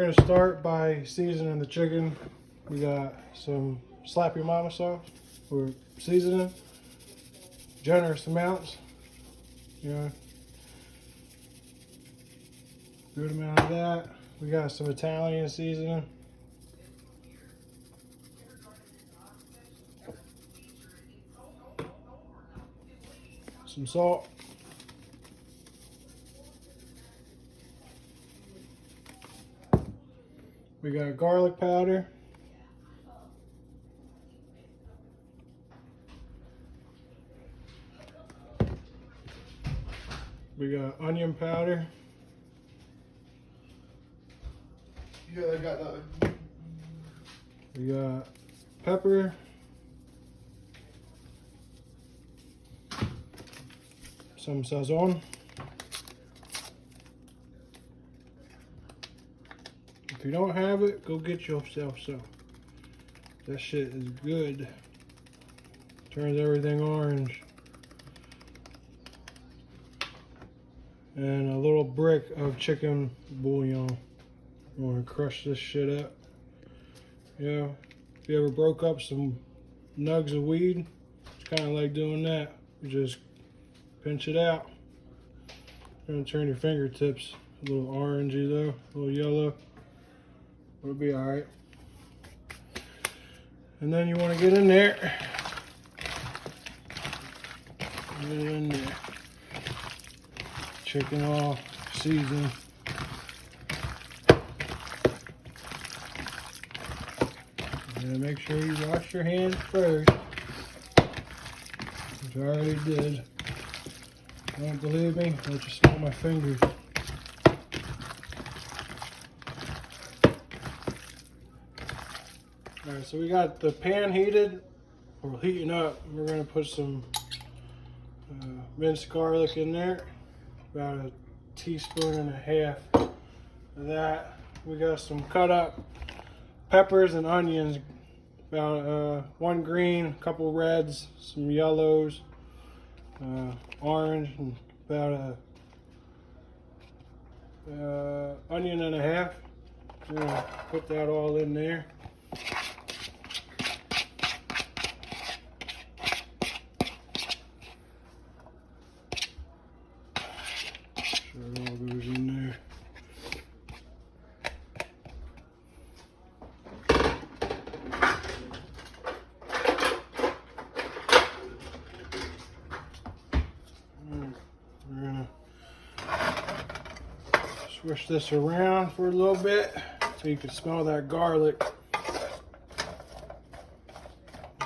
going to start by seasoning the chicken. We got some Slap Your Mama sauce for seasoning, generous amounts, you know, good amount of that. We got some Italian seasoning, some salt, we got garlic powder, we got onion powder, Yeah, I got that. we got pepper, some sazon. If you don't have it, go get yourself some. That shit is good. Turns everything orange. And a little brick of chicken bouillon. You want to crush this shit up. Yeah. If you ever broke up some nugs of weed, it's kind of like doing that. You just pinch it out. You're gonna turn your fingertips a little orangey though, a little yellow. It'll be alright. And then you want to get in there. Get it in there. Chicken all seasoned. And make sure you wash your hands first, which I already did. Don't believe me? Let you smell my fingers. Alright, so we got the pan heated, or heating up. We're going to put some minced garlic in there, about a teaspoon and a half of that. We got some cut up peppers and onions, about one green, a couple reds, some yellows, orange, and about a onion and a half. We're going to put that all in there. It all goes in there. We're gonna swish this around for a little bit so you can smell that garlic.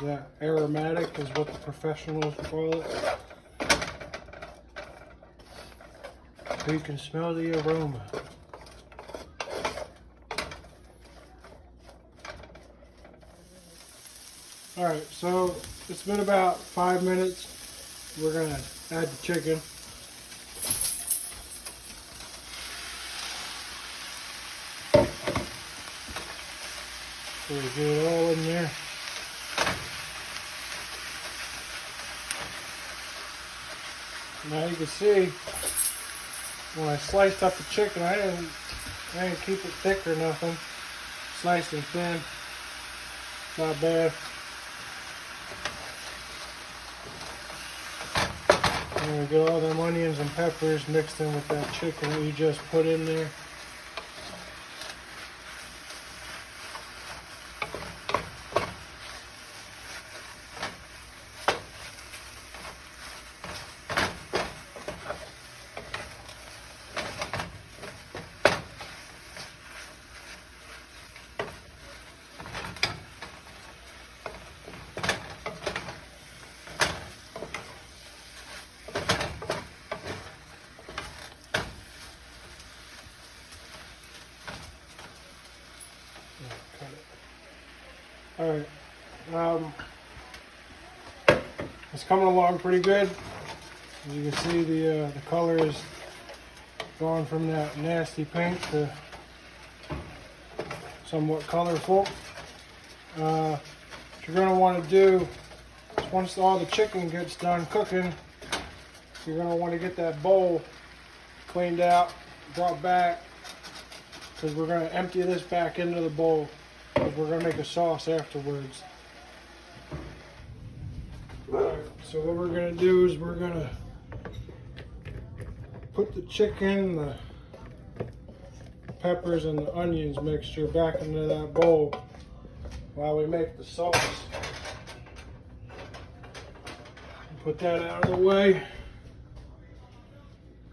That aromatic is what the professionals call it. So you can smell the aroma. Alright, so it's been about 5 minutes. We're gonna add the chicken. So we get it all in there. Now you can see when I sliced up the chicken, I didn't keep it thick or nothing. It's nice and thin. Not bad. And we get all them onions and peppers mixed in with that chicken that you just put in there. Alright, it's coming along pretty good. As you can see, the color is going from that nasty pink to somewhat colorful. What you're going to want to do is once all the chicken gets done cooking, you're going to want to get that bowl cleaned out, brought back, because we're going to empty this back into the bowl, because we're going to make a sauce afterwards. Alright, so what we're going to do is we're going to put the chicken, the peppers, and the onions mixture back into that bowl while we make the sauce. Put that out of the way.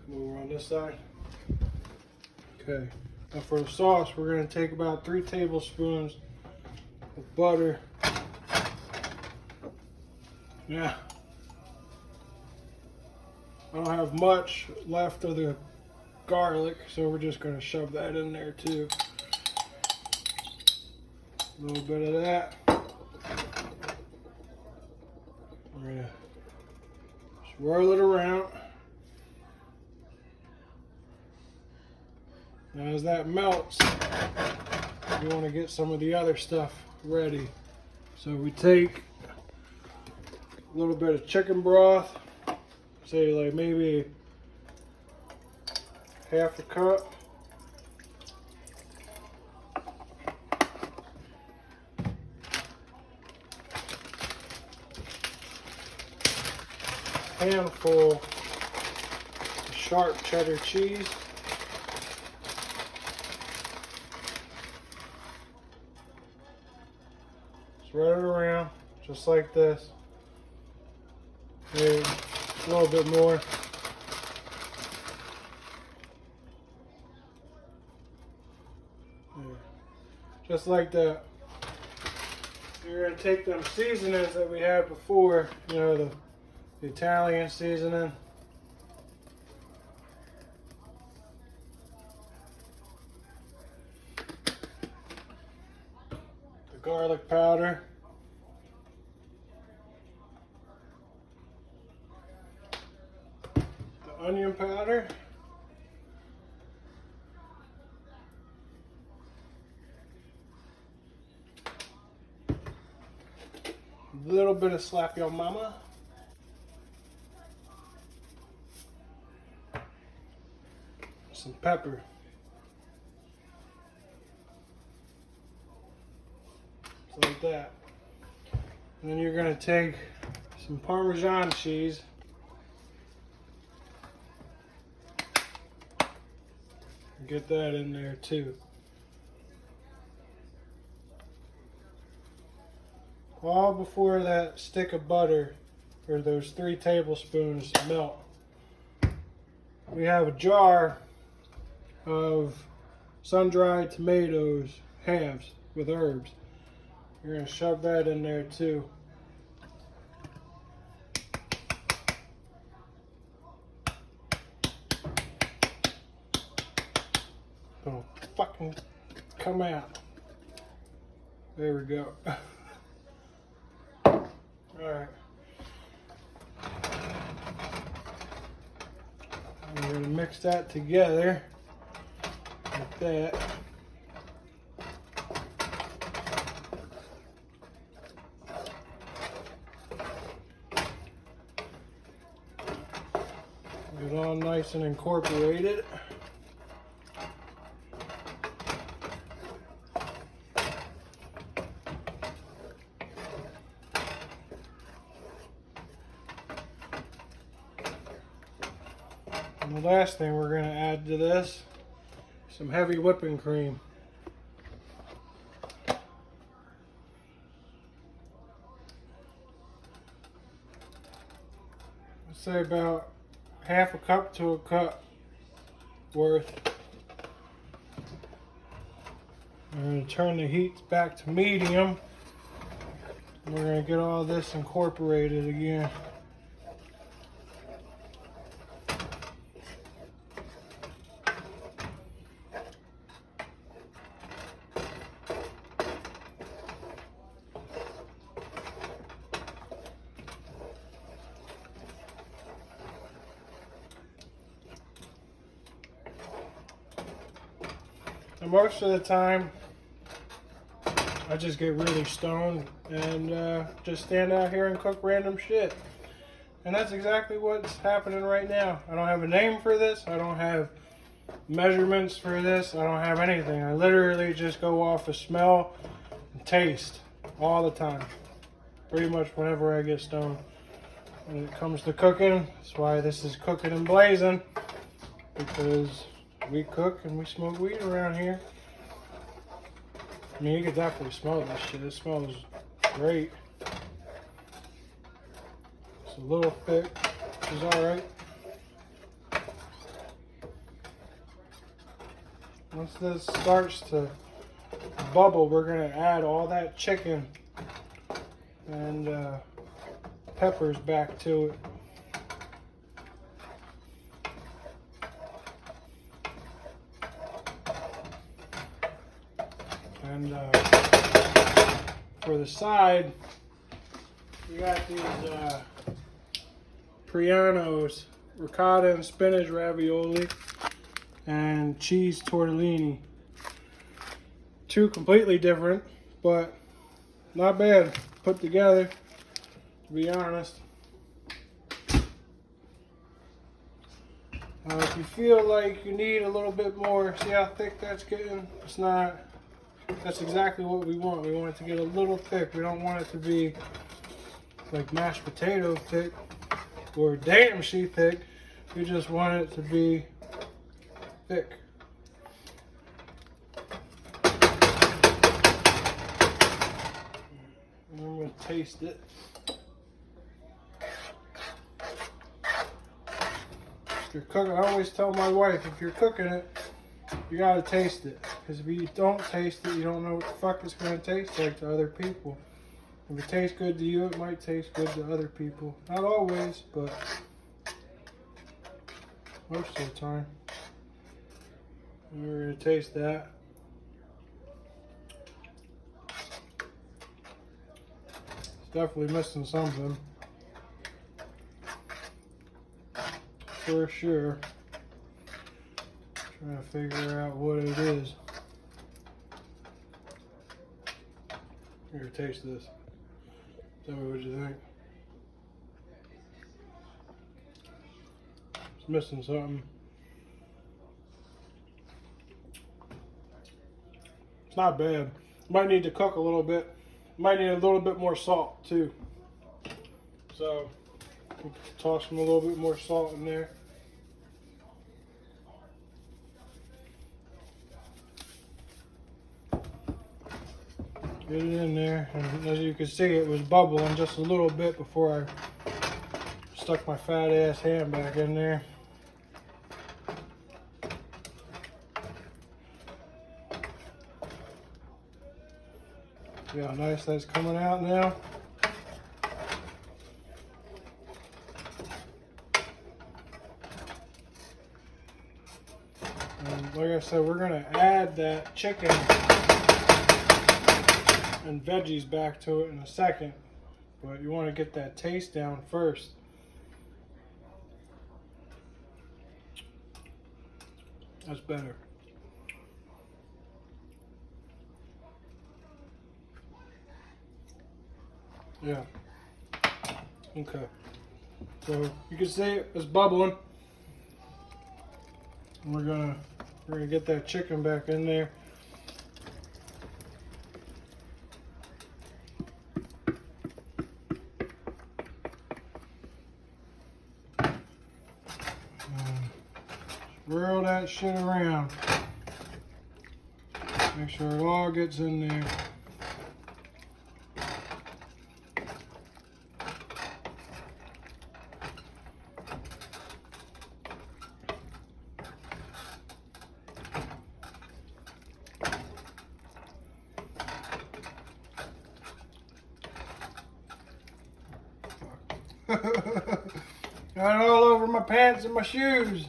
Move on this side. Okay. Now for the sauce, we're going to take about 3 tablespoons of butter. Yeah. I don't have much left of the garlic, so we're just going to shove that in there too. A little bit of that. We're going to swirl it around. Now as that melts, you want to get some of the other stuff ready. So we take a little bit of chicken broth, say like maybe half a cup. Handful of sharp cheddar cheese. Spread it around just like this. Maybe a little bit more. There. Just like that. You're going to take them seasonings that we had before, you know, the Italian seasoning. The garlic powder. The onion powder. A little bit of slap your mama. Some pepper. Just like that. And then you're going to take some Parmesan cheese. Get that in there too. All before that stick of butter, or those 3 tablespoons, melt. We have a jar of sun-dried tomatoes, halves, with herbs. You're going to shove that in there too. Don't fucking come out. There we go. Alright. We're going to mix that together like that. Get it all nice and incorporated. And the last thing we're going to add to this, some heavy whipping cream. Let's say about half a cup to a cup worth. We're going to turn the heat back to medium. And we're going to get all this incorporated again. And most of the time, I just get really stoned and just stand out here and cook random shit. And that's exactly what's happening right now. I don't have a name for this. I don't have measurements for this. I don't have anything. I literally just go off of smell and taste all the time. Pretty much whenever I get stoned. When it comes to cooking, that's why this is cooking and blazing. Because we cook and we smoke weed around here. I mean, you can definitely smell this shit. It smells great. It's a little thick, which is alright. Once this starts to bubble, we're going to add all that chicken and peppers back to it. And for the side, we got these Priano's ricotta and spinach ravioli and cheese tortellini. Two completely different, but not bad put together, to be honest. If you feel like you need a little bit more, see how thick that's getting? It's not. That's exactly what we want. We want it to get a little thick. We don't want it to be like mashed potato thick or damn sheet thick. We just want it to be thick. And I'm going to taste it. If you're cooking, I always tell my wife, if you're cooking it, you gotta taste it. Because if you don't taste it, you don't know what the fuck it's gonna taste like to other people. If it tastes good to you, it might taste good to other people. Not always, but most of the time. We're gonna taste that. It's definitely missing something. For sure. Trying to figure out what it is. Here, taste this. Tell me what you think. It's missing something. It's not bad. Might need to cook a little bit. Might need a little bit more salt too. So, toss some a little bit more salt in there. Get it in there, and as you can see, it was bubbling just a little bit before I stuck my fat ass hand back in there. See how nice that's coming out now? And like I said, we're gonna add that chicken and veggies back to it in a second, but you want to get that taste down first. That's better. Yeah. Okay. So you can see it's bubbling. And we're gonna get that chicken back in there. Swirl that shit around. Make sure it all gets in there. Got it all over my pants and my shoes.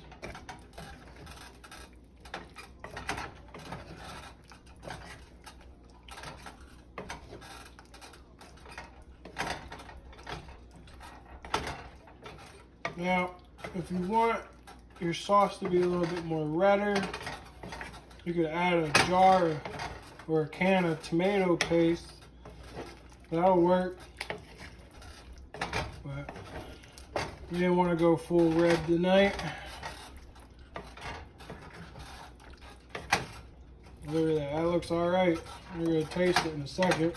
Now, if you want your sauce to be a little bit more redder, you could add a jar or a can of tomato paste. That'll work. But we didn't want to go full red tonight. Look at that. That looks alright. We're going to taste it in a second.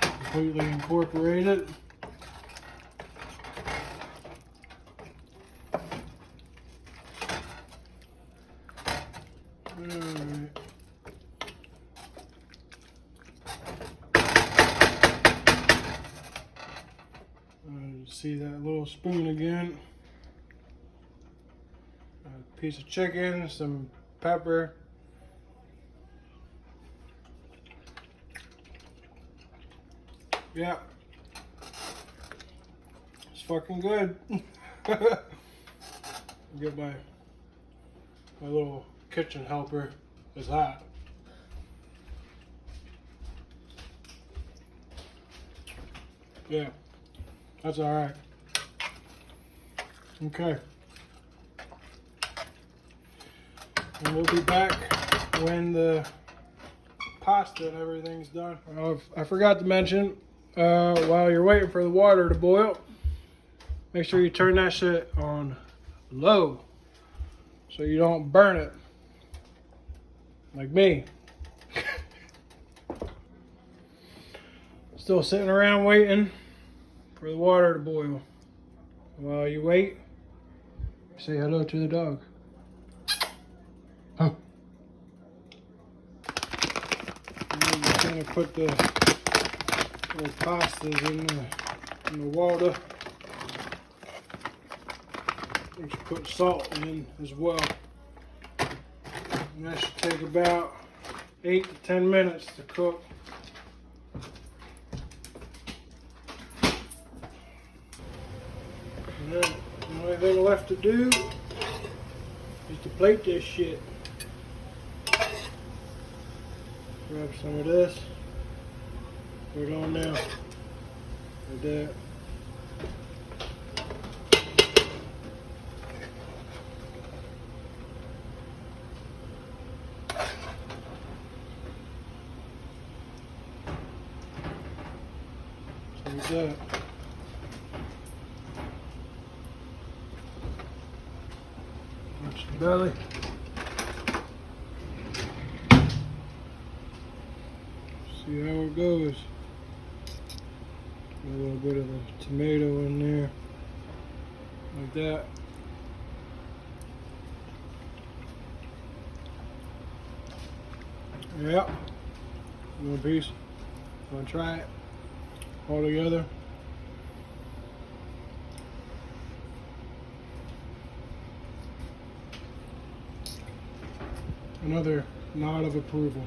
Completely incorporate it. Alright. See that little spoon again. A piece of chicken, some pepper. Yeah. It's fucking good. Get my little kitchen helper. It's hot. Yeah. That's alright. Okay. And we'll be back when the pasta and everything's done. I forgot to mention, while you're waiting for the water to boil, make sure you turn that shit on low so you don't burn it. Like me. Still sitting around waiting for the water to boil. While you wait, say hello to the dog. Huh. And then you're gonna put the little pastas in the water. You should put salt in as well. And that should take about 8 to 10 minutes to cook. And then the only thing left to do is to plate this shit. Grab some of this, put it on now, like that. So like that. Watch the belly. See how it goes. A little bit of the tomato in there, like that. Yep, one piece. Want to try it all together? Another nod of approval.